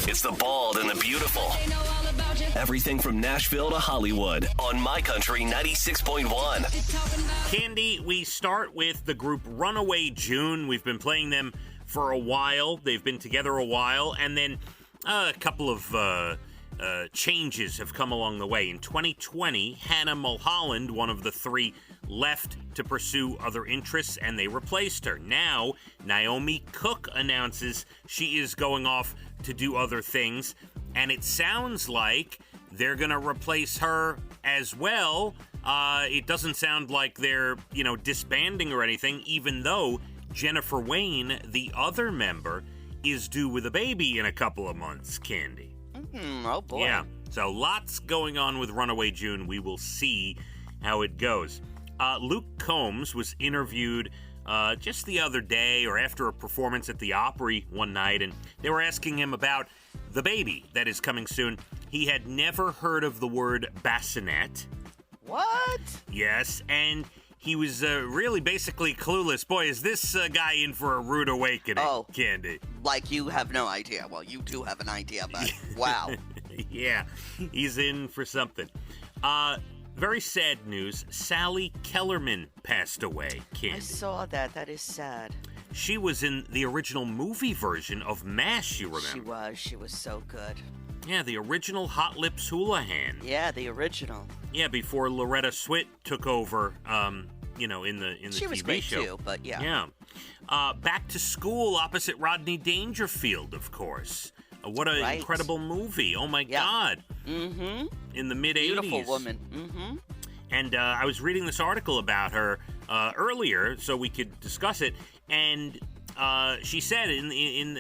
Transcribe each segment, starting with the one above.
It's the bald and the beautiful. Everything from Nashville to Hollywood on My Country 96.1. Cande, we start with the group Runaway June. We've been playing them for a while. They've been together a while. And then a couple of changes have come along the way. In 2020, Hannah Mulholland, one of the three, left to pursue other interests, and they replaced her. Now, Naomi Cook announces she is going off to do other things, and it sounds like they're going to replace her as well. It doesn't sound like they're, disbanding or anything, even though Jennifer Wayne, the other member, is due with a baby in a couple of months, Cande. Oh, boy. Yeah, so lots going on with Runaway June. We will see how it goes. Luke Combs was interviewed just the other day or after a performance at the Opry one night, and they were asking him about the baby that is coming soon. He had never heard of the word bassinet. What? Yes, and he was really basically clueless. Boy, is this guy in for a rude awakening, Cande. Like you have no idea. Well, you do have an idea, but wow. Yeah, he's in for something. Very sad news. Sally Kellerman passed away, Cande. I saw that. That is sad. She was in the original movie version of MASH, you remember? She was so good. Yeah, the original Hot Lips Houlihan. Yeah, the original. Yeah, before Loretta Swit took over, in the she TV was great show. Too, but yeah. Yeah. Back to School opposite Rodney Dangerfield, of course. What an incredible movie. Oh, my God. Mm-hmm. In the mid-'80s. Beautiful woman. Mm-hmm. And I was reading this article about her earlier so we could discuss it. And she said,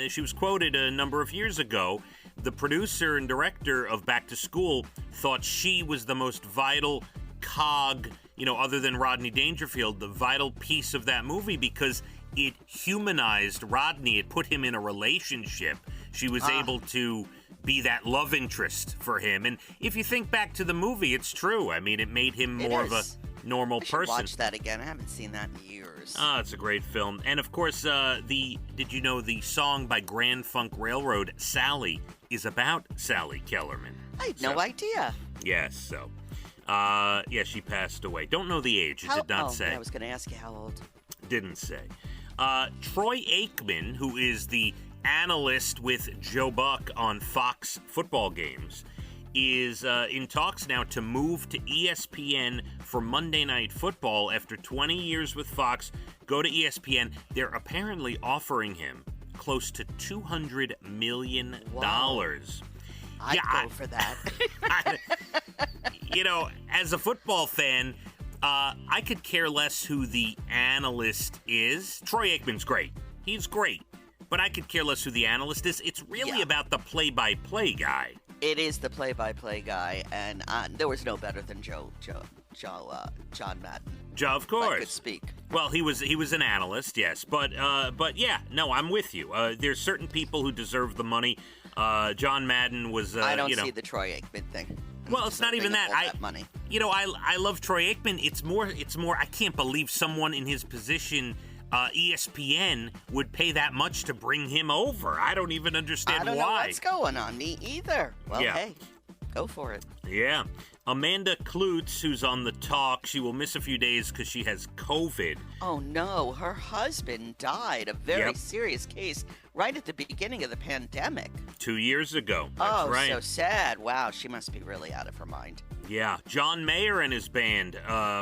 she was quoted a number of years ago, the producer and director of Back to School thought she was the most vital cog, other than Rodney Dangerfield, the vital piece of that movie because it humanized Rodney. It put him in a relationship. She was able to be that love interest for him. And if you think back to the movie, it's true. I mean, it made him more of a normal person. Watch that again. I haven't seen that in years. It's a great film. And of course, did you know the song by Grand Funk Railroad, Sally, is about Sally Kellerman? I had no idea. Yes, so. She passed away. Don't know the age. It did not say. I was going to ask you how old. Didn't say. Troy Aikman, who is the analyst with Joe Buck on Fox football games, is in talks now to move to ESPN for Monday Night Football after 20 years with Fox. Go to ESPN. They're apparently offering him close to $200 million. Whoa. I'd go for that. As a football fan, I could care less who the analyst is. Troy Aikman's great. He's great. But I could care less who the analyst is. It's really about the play-by-play guy. It is the play-by-play guy, and there was no better than John Madden. Joe, of course. I could speak. Well, he was an analyst, yes. But yeah, no, I'm with you. There's certain people who deserve the money. John Madden was, I don't see the Troy Aikman thing. Well, it's not even that. Money. I love Troy Aikman. It's more. I can't believe someone in his position, ESPN, would pay that much to bring him over. I don't even understand why. I don't know what's going on. Me either. Well, hey, go for it. Yeah. Amanda Klutz, who's on The Talk, she will miss a few days because she has COVID. Oh, no. Her husband died. A very serious case right at the beginning of the pandemic. 2 years ago. That's right. So sad. Wow, she must be really out of her mind. Yeah. John Mayer and his band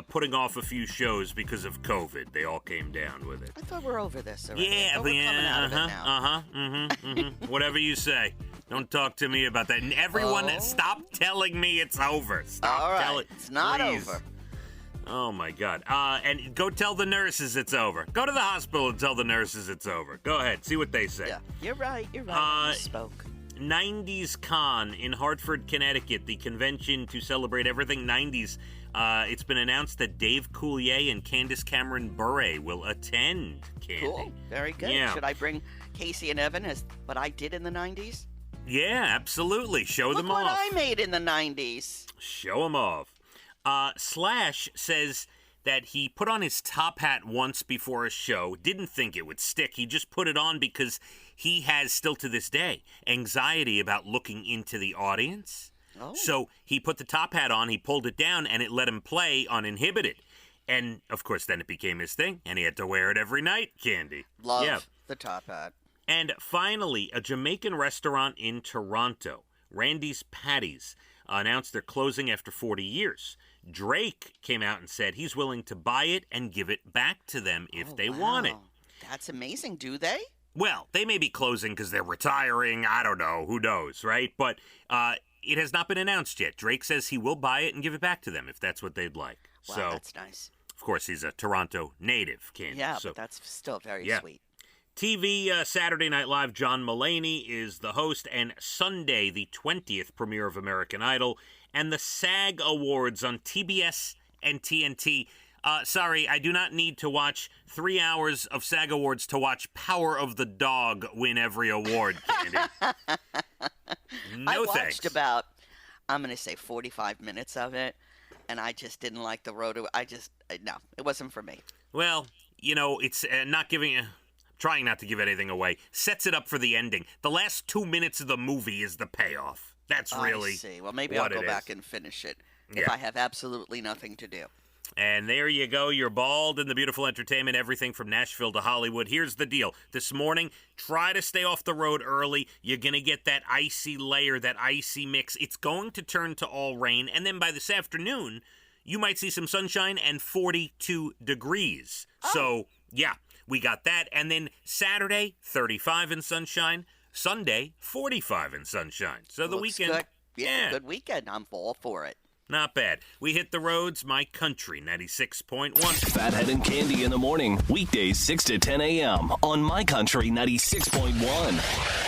putting off a few shows because of COVID. They all came down with it. I thought we're over this already. Yeah, we're coming out of it now. Whatever you say. Don't talk to me about that. And everyone, stop telling me it's over. Stop. All right. It's not over. Oh, my God. And go tell the nurses it's over. Go to the hospital and tell the nurses it's over. Go ahead. See what they say. Yeah, you're right. I spoke. 90s Con in Hartford, Connecticut, the convention to celebrate everything 90s. It's been announced that Dave Coulier and Candace Cameron Bure will attend, Cande. Cool. Very good. Yeah. Should I bring Casey and Evan as what I did in the 90s? Yeah, absolutely. Show them off. Look what I made in the 90s. Show them off. Slash says that he put on his top hat once before a show, didn't think it would stick. He just put it on because he has still to this day anxiety about looking into the audience. Oh. So he put the top hat on, he pulled it down, and it let him play uninhibited. And, of course, then it became his thing, and he had to wear it every night, Cande. Love the top hat. And finally, a Jamaican restaurant in Toronto, Randy's Patties, announced they're closing after 40 years. Drake came out and said he's willing to buy it and give it back to them if they want it. That's amazing. Do they? Well, they may be closing because they're retiring. I don't know. Who knows, right? But it has not been announced yet. Drake says he will buy it and give it back to them if that's what they'd like. Wow, so, that's nice. Of course, he's a Toronto native, Cande. Yeah, but that's still very sweet. TV Saturday Night Live, John Mulaney is the host, and Sunday, the 20th premiere of American Idol, and the SAG Awards on TBS and TNT. Sorry, I do not need to watch 3 hours of SAG Awards to watch Power of the Dog win every award, Cande. I watched about, I'm going to say 45 minutes of it, and I just didn't like the road. No, it wasn't for me. Well, you know, it's trying not to give anything away, sets it up for the ending. The last 2 minutes of the movie is the payoff. That's really I see. Well, maybe I'll go back and finish it if I have absolutely nothing to do. And there you go. You're bald in the beautiful entertainment, everything from Nashville to Hollywood. Here's the deal. This morning, try to stay off the road early. You're going to get that icy layer, that icy mix. It's going to turn to all rain. And then by this afternoon, you might see some sunshine and 42 degrees. Oh. So, yeah, we got that. And then Saturday, 35 in sunshine. Sunday, 45 in sunshine. So the weekend. Good. Yeah, good weekend. I'm all for it. Not bad. We hit the roads, My Country 96.1. Phathead and Cande in the morning, weekdays 6 to 10 a.m. on My Country 96.1.